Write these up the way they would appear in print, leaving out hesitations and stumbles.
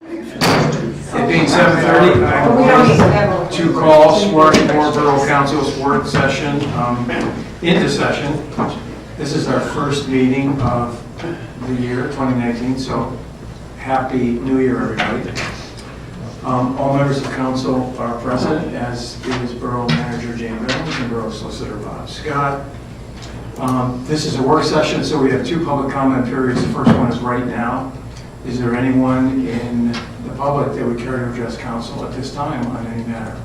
It being 7:30, I'm going to call Swarthmore Borough Council's work session into session. This is our first meeting of the year 2019, so Happy New Year, everybody. All members of council are present, as is Borough Manager Jane Billings and Borough Solicitor Bob Scott. This is a work session, so we have two public comment periods. The first one is right now. Is there anyone in the public that would care to address council at this time on any matter?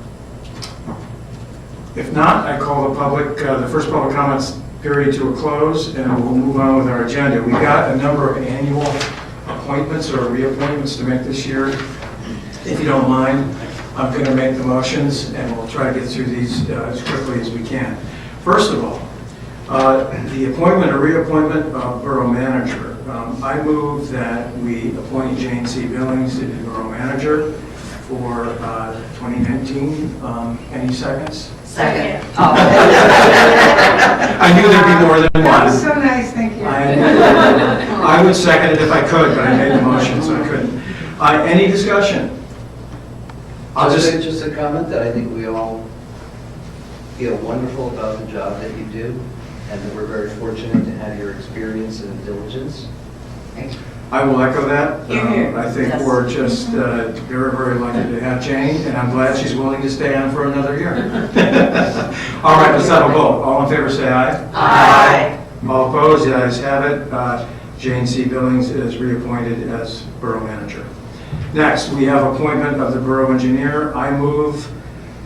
If not, I call the first public comments period to a close, and we'll move on with our agenda. We've got a number of annual appointments or reappointments to make this year. If you don't mind, I'm going to make the motions, and we'll try to get through these as quickly as we can. First of all, the appointment or reappointment of Borough Manager. I move that we appoint Jane C. Billings to be Borough Manager for 2019. Any seconds? Second. Oh. I knew there'd be more than one. That was so nice, thank you. I would second it if I could, but I made the motion, so I couldn't. Any discussion? I'll just a comment that I think we all feel wonderful about the job that you do, and that we're very fortunate to have your experience and diligence. Thank you. I will echo that. I think Yes. we're just very, very lucky to have Jane, and I'm glad she's willing to stay on for another year. All right, let's have a vote. All in favor, say aye. Aye. All opposed, the ayes have it. Jane C. Billings is reappointed as Borough Manager. Next, we have appointment of the Borough Engineer. I move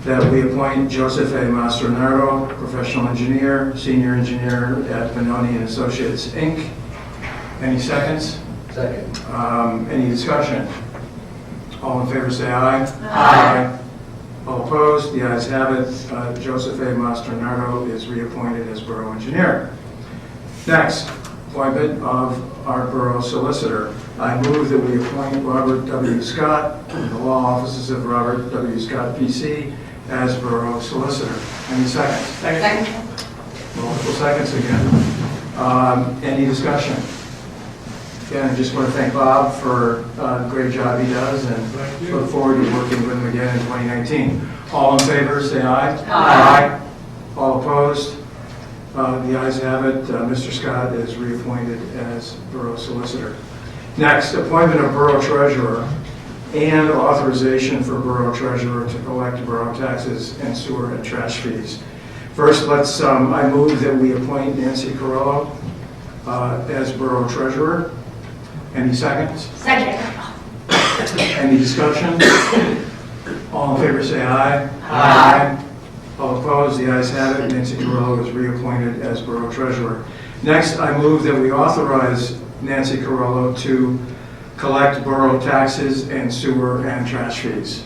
that we appoint Joseph A. Mastronardo, Professional Engineer, Senior Engineer at Benoni and Associates, Inc. Any seconds? Second. Any discussion? All in favor say aye. Aye. All opposed? The ayes have it. Joseph A. Mastronardo is reappointed as Borough Engineer. Next, appointment of our Borough Solicitor. I move that we appoint Robert W. Scott, the law offices of Robert W. Scott, PC, as Borough Solicitor. Any seconds? Second. Multiple seconds again. Any discussion? Again, I just want to thank Bob for the great job he does, and look forward to working with him again in 2019. All in favor, say aye. Aye. All opposed? The ayes have it. Mr. Scott is reappointed as Borough Solicitor. Next, appointment of Borough Treasurer and authorization for Borough Treasurer to collect borough taxes and sewer and trash fees. First, I move that we appoint Nancy Carollo as Borough Treasurer. Any seconds? Second. Any discussion? All in favor say aye. Aye. All opposed? The ayes have it. Nancy Carollo is reappointed as Borough Treasurer. Next, I move that we authorize Nancy Carollo to collect borough taxes and sewer and trash fees.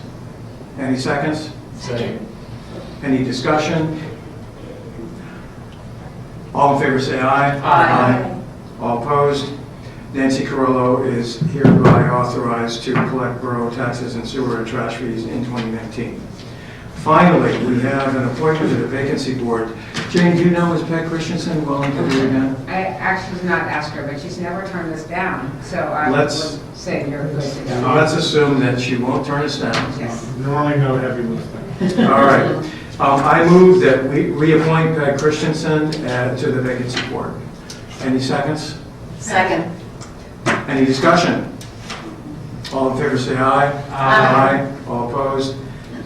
Any seconds? Second. Any discussion? All in favor say aye. Aye. All opposed? Nancy Carollo is hereby authorized to collect borough taxes and sewer and trash fees in 2019. Finally, we have an appointment to the vacancy board. Jane, do you know, is Peg Christensen willing to do it again? I actually was not asked her, but she's never turned us down, so I would Let's- say you're good to go. Let's assume that she won't turn us down. Yes. Normally no heavy lifting. All right. I move that we reappoint Peg Christensen to the vacancy board. Any seconds? Second. Any discussion? All in favor say aye. Aye. All opposed?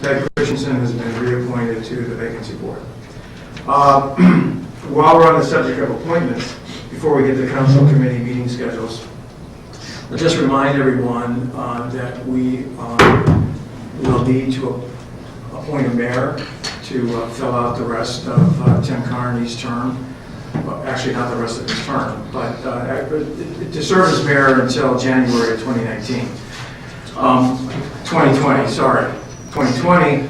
Peg Christensen has been reappointed to the vacancy board. While we're on the subject of appointments, before we get to council committee meeting schedules, I'll just remind everyone that we will need to appoint a mayor to fill out the rest of Tim Carney's term. Well, actually, not the rest of his term, but to serve as mayor until January of 2019. 2020, sorry. 2020,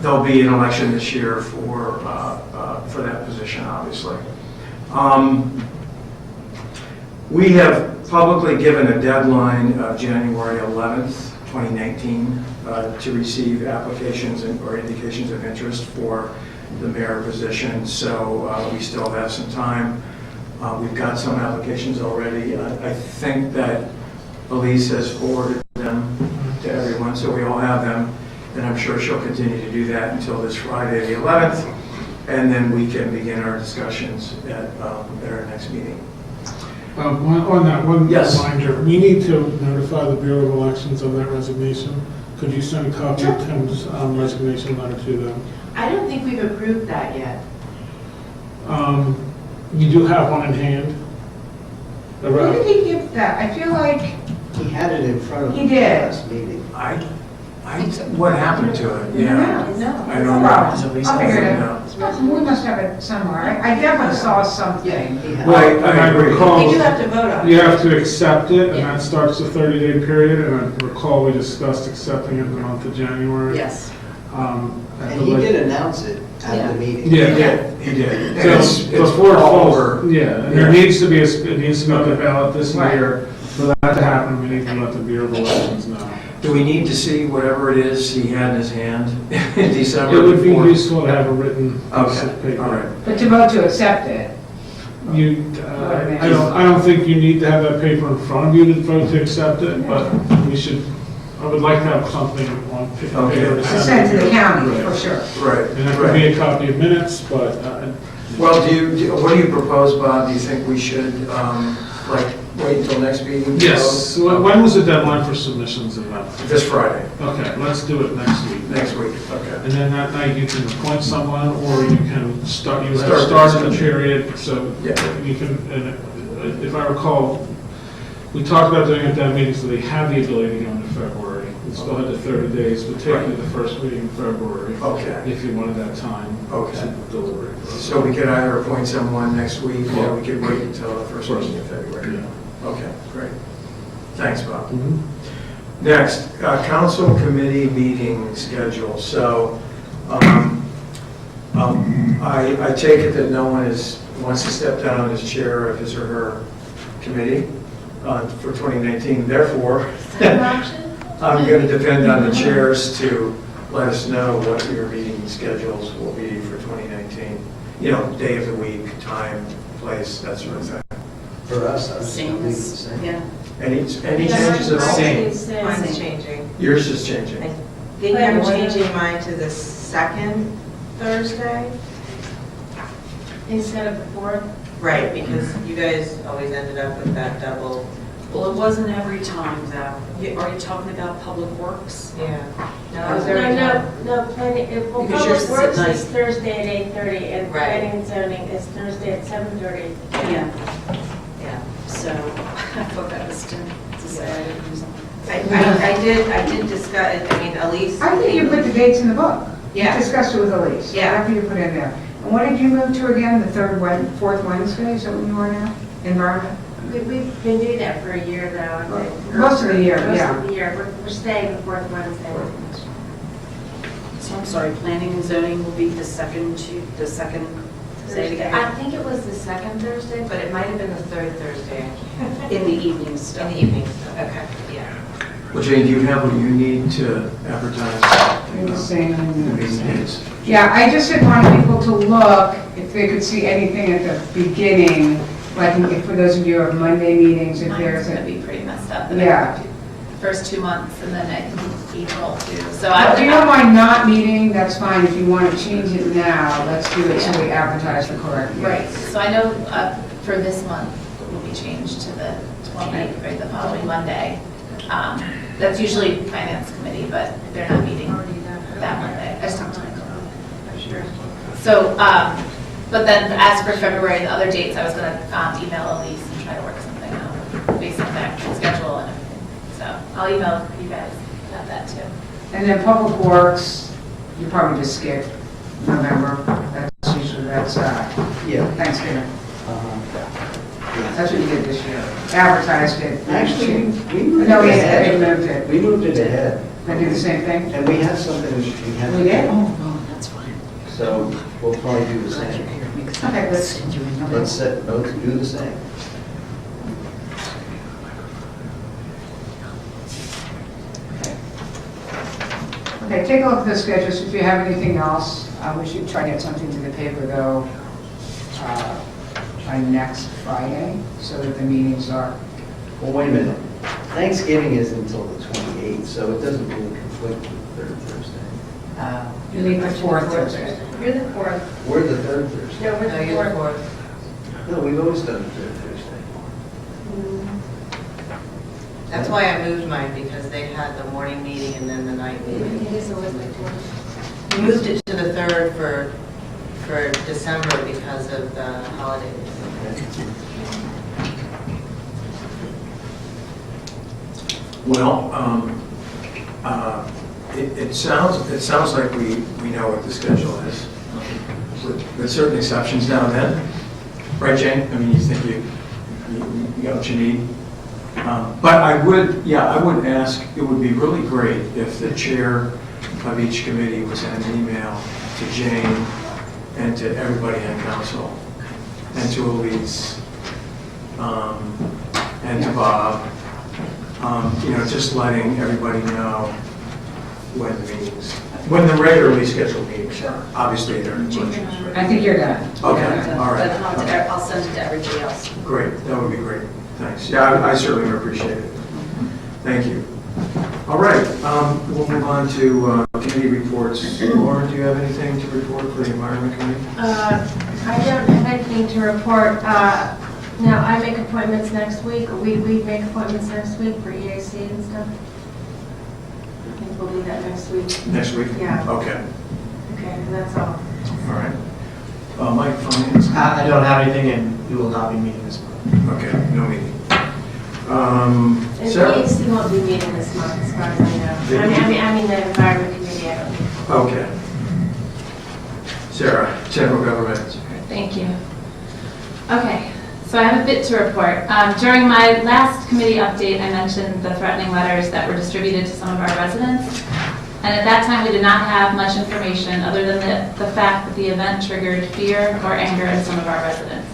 there'll be an election this year for that position, obviously. We have publicly given a deadline of January 11th, 2019, to receive applications or indications of interest for the mayor position, so we still have some time. We've got some applications already. I think that Elise has forwarded them to everyone, so we all have them. And I'm sure she'll continue to do that until this Friday, the 11th. And then we can begin our discussions at our next meeting. On that, one Yes. reminder, we need to notify the Bureau of Elections of that resignation. Could you send a copy of Tim's resignation letter to them? I don't think we've approved that yet. You do have one in hand? Who did he give that? I feel like, He had it in front of He him did. last meeting. What happened to it? Yeah. No. I don't know. I'll figure it No. out. We must have it somewhere. I definitely saw something. He had- Right, I agree. We do have to vote on it. You have to accept it, and Yeah. that starts the 30-day period, and I recall we discussed accepting it in the month of January. Yes. At And the he la- did announce it at the meeting. Yeah. He did. So It's before it all falls, over. yeah, and there Yeah. needs to be, it needs to be on the ballot this Right. year. For that to happen, we need to let the Bureau of Elections know. Do we need to see whatever it is he had in his hand in December? It would be before? useful to have a written piece Okay, of paper. all right. But to vote to accept it. You, I don't think you need to have that paper in front of you to vote to accept it, but we should, I would like to have something on paper. Okay. to To send send to the county, Right. for sure. Right, And that could be right. a copy of minutes, but, Well, what do you propose, Bob? Do you think we should, wait until next meeting? yes, when was the deadline for submissions of that? This Friday, Okay, let's do it next week. next week, okay. And then that night you can appoint someone, or you can start, you have Start the started the discussion. period, so Yeah. you can, and if I recall, we talked about doing it at that meeting, so they have the ability to go into February. We still had the 30 days, but take it to the first meeting in February, Okay, if you wanted that time Okay. to deliberate. so we could either appoint someone next week, or we could wait until the first meeting in February. Yeah. Okay, great. Thanks, Bob. Mhm. Next, council committee meeting schedule. So, I take it that no one wants to step down as chair of his or her committee for 2019. Therefore, I'm going to depend on the chairs to let us know what your meeting schedules will be for 2019. You know, day of the week, time, place, that sort of thing. For us, I was Same leave it the as, same. yeah. Any changes at all? Mine's changing. Yours is changing. I think I'm changing mine to the second Thursday. Instead of the fourth? Right, because you guys always ended up with that double. Well, it wasn't every time, though. Are you talking about Public Works? Yeah. No, every time. No, planning, well, Because yours Public is at Works is night. Thursday at 8:30, and Right. planning and zoning is Thursday at 7:30. Yeah. Yeah, so I thought that was to say I didn't do something. I did discuss, I mean, Elise. I think you put the dates in the book. Yeah. Discussed it with Elise. Yeah. Whatever you put in there. And what did you move to again, the fourth Wednesday, is that what you are now? Environment? We've been doing that for a year now, I think. Most of the year, yeah. Most of the year, we're staying the fourth Wednesday. So I'm sorry, planning and zoning will be the second, say it Thursday. again, I think it was the second Thursday, but it might have been the third Thursday. in the evening stuff. In the evenings. Okay. Yeah. Well, Jane, do you have what you need to advertise? The same. The meeting dates? Yeah, I just didn't want people to look if they could see anything at the beginning, like if for those of you who have Monday meetings, if Mine's there's gonna a, be pretty messed up. Yeah. The first 2 months and then April too. So if you don't mind not meeting, that's fine. If you want to change it now, let's do it so we advertise the correct. meeting. Right, so I know for this month will be changed to the 28th, right, the following Monday. That's usually finance committee, but they're not meeting that Monday. I just talked to my colleague. So, but then as for February, the other dates, I was gonna email Elise and try to work something out based on their schedule and everything. So I'll email you guys about that too. And then Public Works, you probably just skip November. That's usually, Yeah. Thanksgiving. Yeah. That's what you did this year. Advertised it. Actually, we moved No, it we ahead. moved it. We moved it ahead. I do the same thing. And we have something we have to We did? do. Oh, that's fine. So we'll probably do the same. Okay, let's, Let's set, both do the same. okay, take a look at the schedules. If you have anything else, we should try to get something to the paper though, by next Friday, so that the meetings are, Well, wait a minute. Thanksgiving is until the 28th, so it doesn't really conflict with the third Thursday. You leave the fourth Thursday. You're the fourth. We're the third Thursday. No, we're No, the you're the fourth. fourth. No, we've always done the third Thursday. That's why I moved mine, because they had the morning meeting and then the night meeting. It is always the fourth. We moved it to the 3rd for December because of the holidays. Well, it sounds like we know what the schedule is, with certain exceptions now and then. Right, Jane? I mean, you think you got what you need? But I would ask, it would be really great if the chair of each committee would send an email to Jane and to everybody on council, and to Elise, and to Bob, just letting everybody know when the regularly scheduled meetings are. Obviously, they're in budgets, right? I think you're done. Okay, all right. But I'll send it to everybody else. Great, that would be great. Thanks. Yeah, I certainly would appreciate it. Thank you. All right, we'll move on to committee reports. Lauren, do you have anything to report for the Environment Committee? I don't have anything to report. Now, I make appointments next week, or we make appointments next week for EAC and stuff. I think we'll do that next week. Next week? Yeah. Okay, Okay, and that's all. all right. Mike, finance? I don't have anything, and we will not be meeting this month. Okay, no meeting. And Sarah? EAC won't be meeting this month, as far as I know. I mean, the Environment Committee, I don't think. Okay. Sarah, general government. Thank you. Okay, so I have a bit to report. During my last committee update, I mentioned the threatening letters that were distributed to some of our residents. And at that time, we did not have much information other than the fact that the event triggered fear or anger in some of our residents.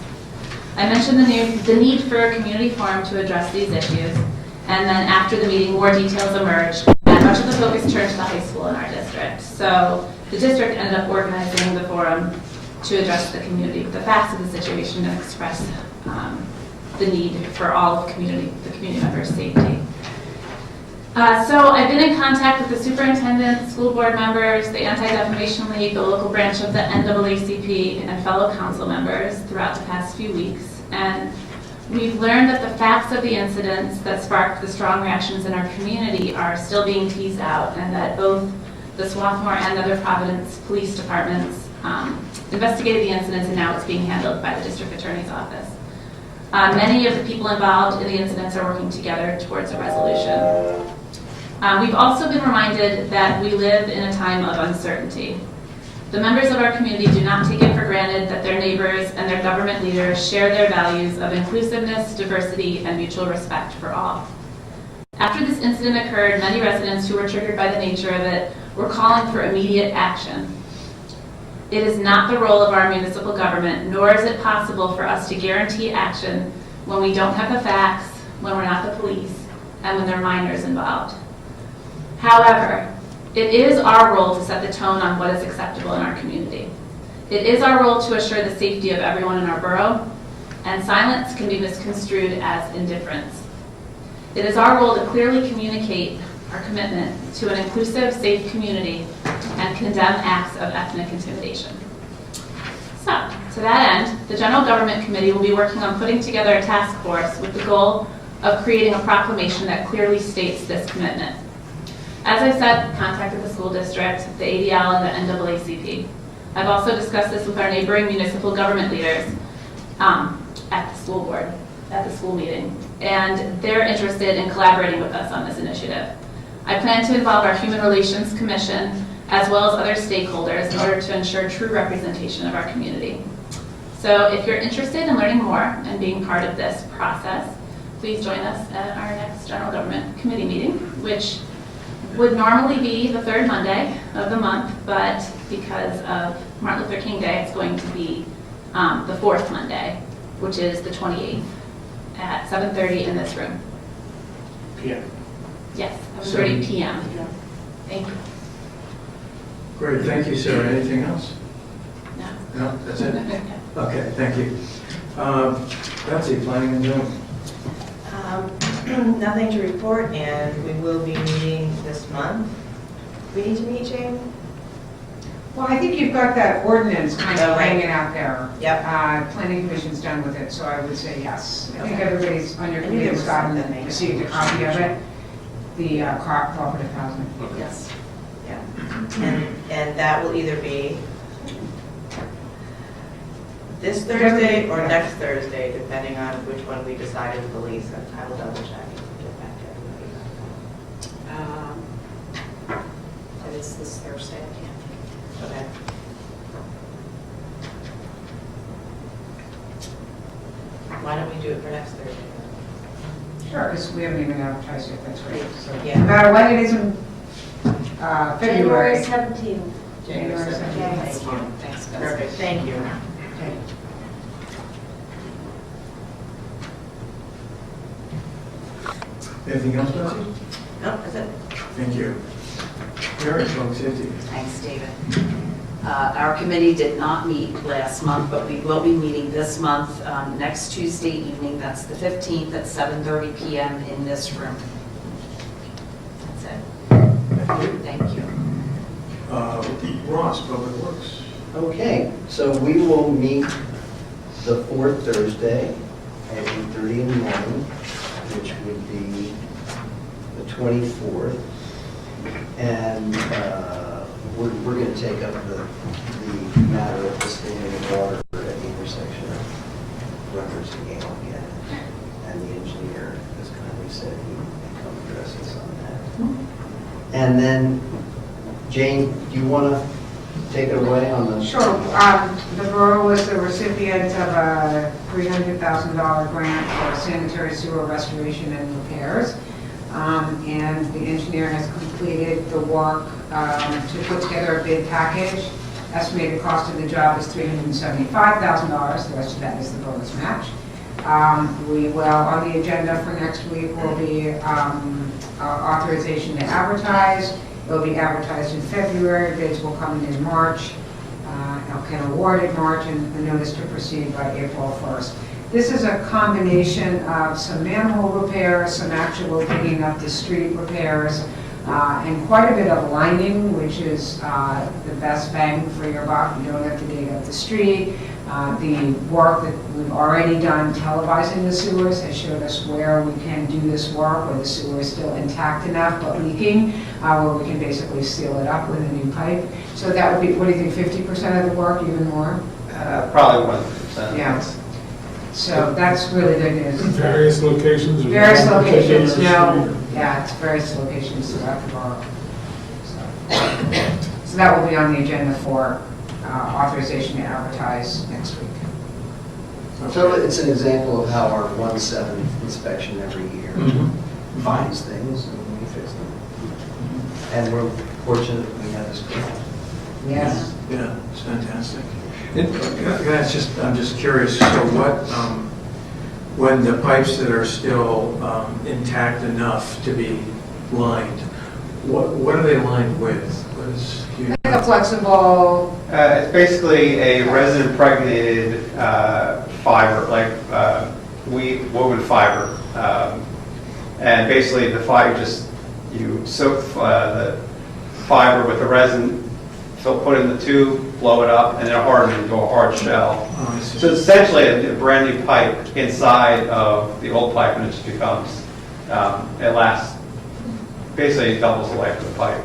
I mentioned the need for a community forum to address these issues, and then after the meeting, more details emerged, and much of the focus turned to the high school in our district. So the district ended up organizing the forum to address the facts of the situation, and express the need for all of the community members' safety. So I've been in contact with the superintendent, school board members, the Anti-Defamation League, the local branch of the NAACP, and fellow council members throughout the past few weeks. And we've learned that the facts of the incidents that sparked the strong reactions in our community are still being teased out, and that both the Swarthmore and other Providence police departments investigated the incidents, and now it's being handled by the district attorney's office. Many of the people involved in the incidents are working together towards a resolution. We've also been reminded that we live in a time of uncertainty. The members of our community do not take it for granted that their neighbors and their government leaders share their values of inclusiveness, diversity, and mutual respect for all. After this incident occurred, many residents who were triggered by the nature of it were calling for immediate action. It is not the role of our municipal government, nor is it possible for us to guarantee action when we don't have the facts, when we're not the police, and when there are minors involved. However, it is our role to set the tone on what is acceptable in our community. It is our role to assure the safety of everyone in our borough, and silence can be misconstrued as indifference. It is our role to clearly communicate our commitment to an inclusive, safe community and condemn acts of ethnic intimidation. So, to that end, the General Government Committee will be working on putting together a task force with the goal of creating a proclamation that clearly states this commitment. As I said, contacted the school district, the ADL, and the NAACP. I've also discussed this with our neighboring municipal government leaders at the school board, at the school meeting, and they're interested in collaborating with us on this initiative. I plan to involve our Human Relations Commission as well as other stakeholders in order to ensure true representation of our community. So if you're interested in learning more and being part of this process, please join us at our next General Government Committee meeting, which would normally be the third Monday of the month, but because of Martin Luther King Day, it's going to be the fourth Monday, which is the 28th at 7:30 in this room. PM. Yes, 7:30 p.m. Thank you. Great, thank you, Sarah. Anything else? No. No, that's it? Okay, thank you. Betsy, planning and zoning. nothing to report, and we will be meeting this month. We need to meet, Jane? Well, I think you've got that ordinance kind Oh, of right. hanging out there. Yep. Planning commission's done with it, so I would say yes. I think Okay. everybody's on your I knew there committee's was gotten, something. received a copy of it, the cooperative housing. Yes. Yeah. And that will either be this Thursday or Yeah. next Thursday, depending on which one we decided with the lease. I will double check and get back to everybody. It is this Thursday, I can't. Okay. Why don't we do it for next Thursday? Sure, because we haven't even advertised yet, that's right. So Yeah. no matter when it is in February. 17th. January 17th. Thank you. Thanks, guys. Perfect, thank you. Okay. Anything else, Betsy? No, that's it. Thank you. Mary, public safety. Thanks, David. Our committee did not meet last month, but we will be meeting this month, next Tuesday evening. That's the 15th at 7:30 PM in this room. That's it. Thank you. Thank you. Ross, public works. Okay, so we will meet the fourth Thursday at 8:30 in the morning, which would be the 24th. And we're going to take up the matter of the standing water at the intersection of Rutgers and Yale again. And the engineer has kindly said he would come address us on that. And then, Jane, do you want to take it away on the? Sure. The borough was the recipient of a $300,000 grant for sanitary sewer restoration and repairs. And the engineer has completed the work to put together a bid package. Estimated cost of the job is $375,000. The rest of that is the bonus match. We will, on the agenda for next week, will be authorization to advertise. It will be advertised in February. Bids will come in March. Can award in March, and the notice to proceed by April 1st. This is a combination of some manhole repairs, some actual digging up the street repairs, and quite a bit of lining, which is the best bang for your buck. You don't have to dig up the street. The work that we've already done televising the sewers has showed us where we can do this work, where the sewer is still intact enough but leaking, where we can basically seal it up with a new pipe. So that would be, what do you think, 50% of the work, even more? Probably 100%. Yeah. So that's really good news. Various locations? or Various one particular locations, no, street? yeah, it's various locations throughout the borough. So that will be on the agenda for authorization to advertise next week. So it's an example of how our 1/7 inspection every year finds things and we fix them. And we're fortunate that we have this grant. Yes. Yeah, it's fantastic. Guys, I'm just curious, so what, when the pipes that are still intact enough to be lined, what are they lined with? What is, Like a flexible, It's basically a resin-impregnated fiber, like woven fiber. And basically the fiber you soak the fiber with the resin, put it in the tube, blow it up, and then harden it into a hard shell. oh, I see. So it's essentially a brand new pipe inside of the old pipe, and it just becomes, it lasts, basically it doubles the life of the pipe.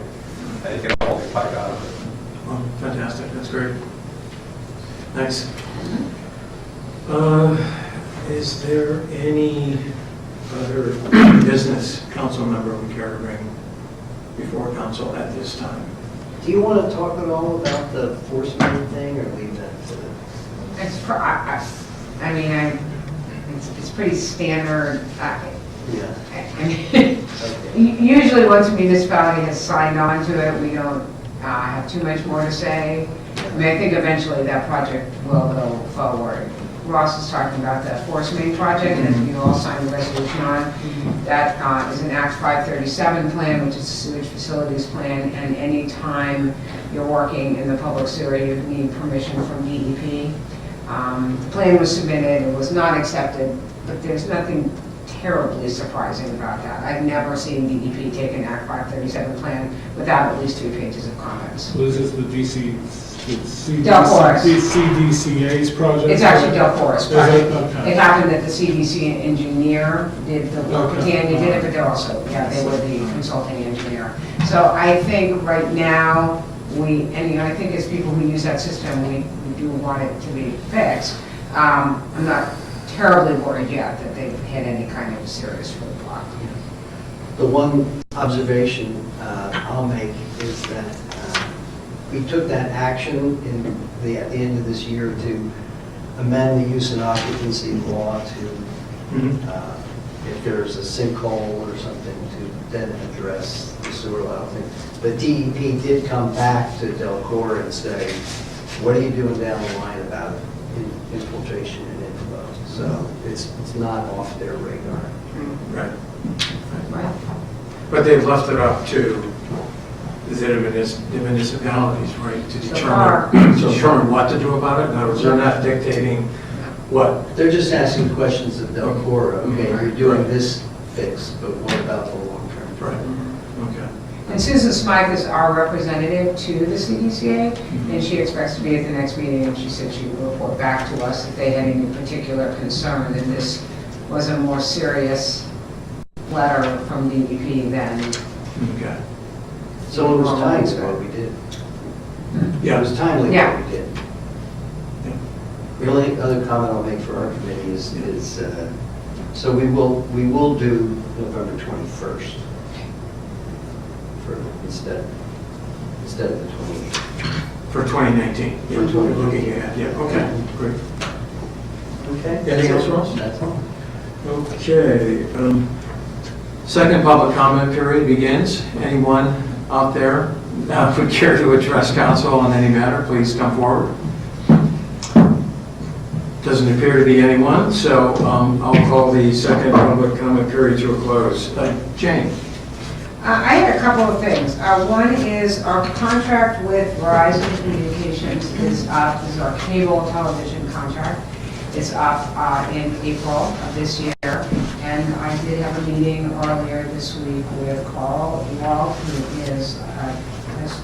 And you can hold the pipe out of it. Oh, fantastic, that's great. Nice. Is there any other business council member we care to bring before council at this time? Do you want to talk at all about the force main thing or leave that to the? it's pretty standard. Yeah. Usually once a municipality has signed on to it, we don't have too much more to say. I mean, I think eventually that project will go forward. Ross is talking about the force main project that you all signed the resolution on. That is an Act 537 plan, which is a sewage facilities plan, and any time you're working in the public sewer, you need permission from DEP. The plan was submitted, it was not accepted, but there's nothing terribly surprising about that. I've never seen DEP take an Act 537 plan without at least 2 pages of comments. So is this the Del Forest. CDCA's project? It's actually Del Forest Is it? project. Okay. It happened that the CDC engineer did the work with Okay. Danny did it, but they're also, they were the consulting engineer. So I think right now, I think as people who use that system, we do want it to be fixed. I'm not terribly worried yet that they've had any kind of serious roadblock. The one observation I'll make is that we took that action at the end of this year to amend the use and occupancy law to, if there's a sinkhole or something, to then address the sewer level thing. But DEP did come back to Delcor and say, what are you doing down the line about infiltration and inflow? So it's not off their radar. Right. But they've left it up to the municipalities, right, to determine what to do about it? In other words, they're not dictating what. They're just asking questions of Delcor. Okay, you're doing this fix, but what about the long term? Right. Okay. And Susan Smythe is our representative to the CDCA, and she expects to be at the next meeting, and she said she would report back to us if they had any particular concern, and this was a more serious letter from DEP than. Okay. So it was timely what we did. Yeah. It was timely Yeah. what we did. Yeah. The only other comment I'll make for our committee is so we will do November 21st instead of the 28th. For 2019. For 2019. Looking at, yeah, okay, great. Okay. Anything else, Ross? That's all. Okay. Second public comment period begins. Anyone out there would care to address council on any matter, please come forward. Doesn't appear to be anyone, so I'll call the second public comment period to a close. Jane. I had a couple of things. One is our contract with Verizon Communications is up. This is our cable television contract. It's up in April of this year. And I did have a meeting earlier this week with Carl Walt, who has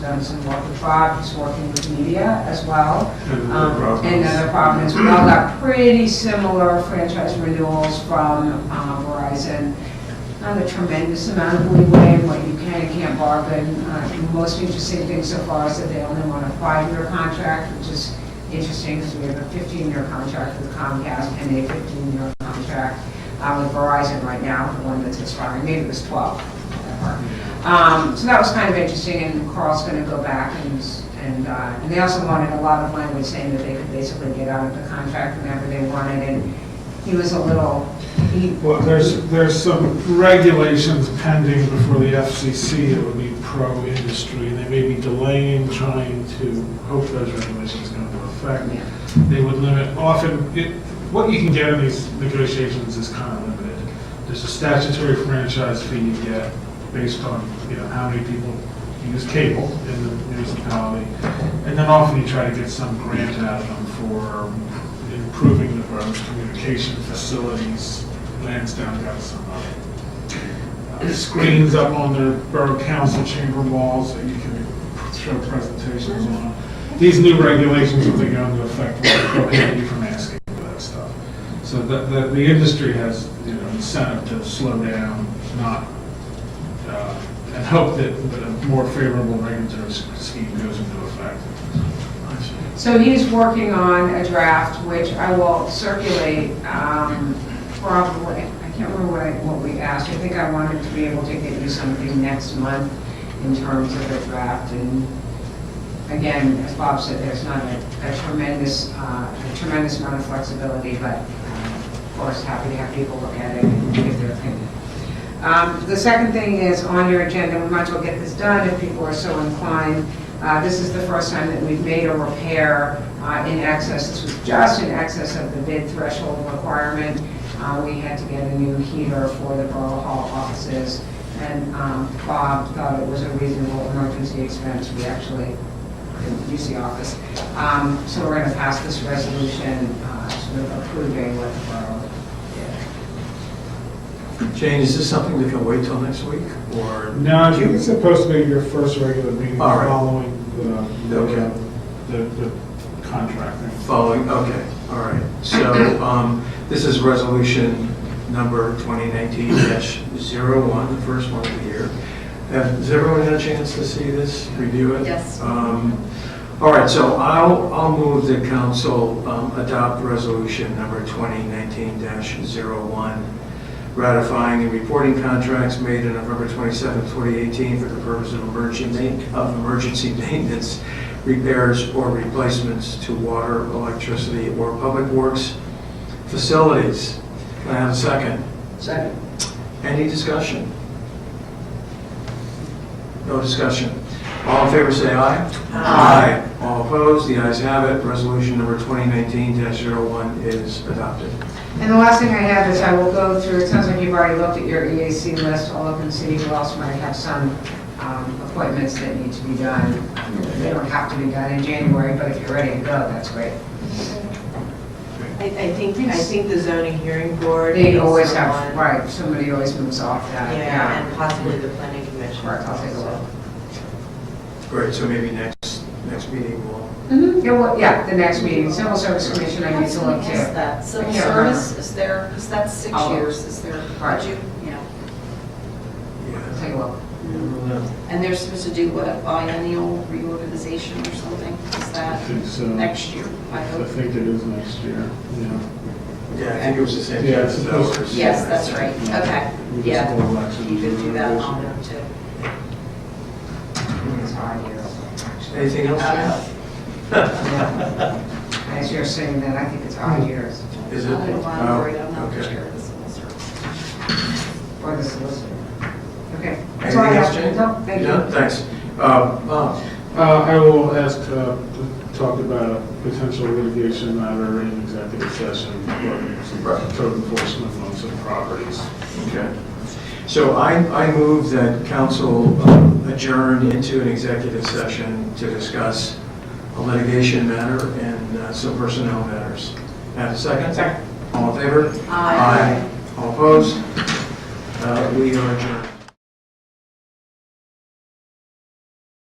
done some work with Bob. He's working with media as well. And other provinces. We all got pretty similar franchise renewals from Verizon. Not a tremendous amount of leeway in what you can and can't bargain. The most interesting thing so far is that they only want a 5-year contract, which is interesting because we have a 15-year contract with Comcast and a 15-year contract with Verizon right now, the one that's expiring. Maybe it was 12. Whatever. So that was kind of interesting, and Carl's going to go back and they also wanted a lot of language saying that they could basically get out of the contract whenever they wanted, and he was a little. Well, there's some regulations pending before the FCC that would be pro-industry, and they may be delaying trying to hope those regulations go into effect. Yeah. They would limit, what you can get in these negotiations is kind of limited. There's a statutory franchise fee you get based on how many people use cable in the municipality, and then often you try to get some grant out of them for improving the borough's communication facilities. Lansdowne got some screens up on their borough council chamber walls that you can show presentations on. These new regulations, if they go into effect, will prohibit you from asking for that stuff. So the industry has incentive to slow down, not and hope that a more favorable regulatory scheme goes into effect. So he's working on a draft, which I will circulate probably, I can't remember what we asked. I think I wanted to be able to get you something next month in terms of a draft. And again, as Bob said, there's not a tremendous amount of flexibility, but of course, happy to have people look at it and give their opinion. The second thing is on your agenda, we might as well get this done if people are so inclined. This is the first time that we've made a repair in excess. This was just in excess of the bid threshold requirement. We had to get a new heater for the Borough Hall offices, and Bob thought it was a reasonable emergency expense. We actually didn't use the office. So we're going to pass this resolution sort of approving what the borough did. Jane, is this something that can wait till next week, or? No, I think it's supposed to be your first regular meeting All right. following Okay. the contracting. Following, okay, all right. So this is resolution number 2019-01, the first one of the year. Has everyone had a chance to see this, review it? Yes. All right, so I'll move the council adopt resolution number 2019-01, ratifying and reporting contracts made on November 27, 2018 for the purpose of emergency maintenance, repairs, or replacements to water, electricity, or public works facilities. Can I have a second? Second. Any discussion? No discussion. All in favor say aye. Aye. All opposed, the ayes have it. Resolution number 2019-01 is adopted. And the last thing I have is I will go through, it sounds like you've already looked at your EAC list, all Oakland City, who else might have some appointments that need to be done. They don't have to be done in January, but if you're ready to go, that's great. I think the zoning hearing board. They needs always have, someone. right, somebody always moves off that. Yeah, and possibly the planning commission. Right, I'll take a look. Great, so maybe next meeting we'll... Yeah, the next meeting, Civil Service Commission, I need to look Yes, too. that civil I can't remember. service, is there, because that's 6 Oh. years, is there, Right. would you, yeah. I'll take a look. And they're supposed to do what, a biennial reorganization or something? Is I that think so. next year, I I hope? think it is next year, yeah. Yeah, I think it was the same. Yeah, thing it's as supposed to. ours. Yes, that's right, okay, yeah. Municipal elections. You could do that on them too. It's odd years, actually. Anything else, Jane? As you're saying that, I think it's odd years, Is it? I'm worried, I'm not okay. sure of the civil service. or the solicitor. Okay. That's Anything all I else, have. Jane? No, thank you. Yeah, thanks. Bob? I will ask to talk about a potential litigation matter in executive session, regarding some code enforcement on some properties. Okay. So I move that council adjourn into an executive session to discuss a litigation matter and some personnel matters. Have a second? Second. All in favor? Aye. All opposed? We are adjourned.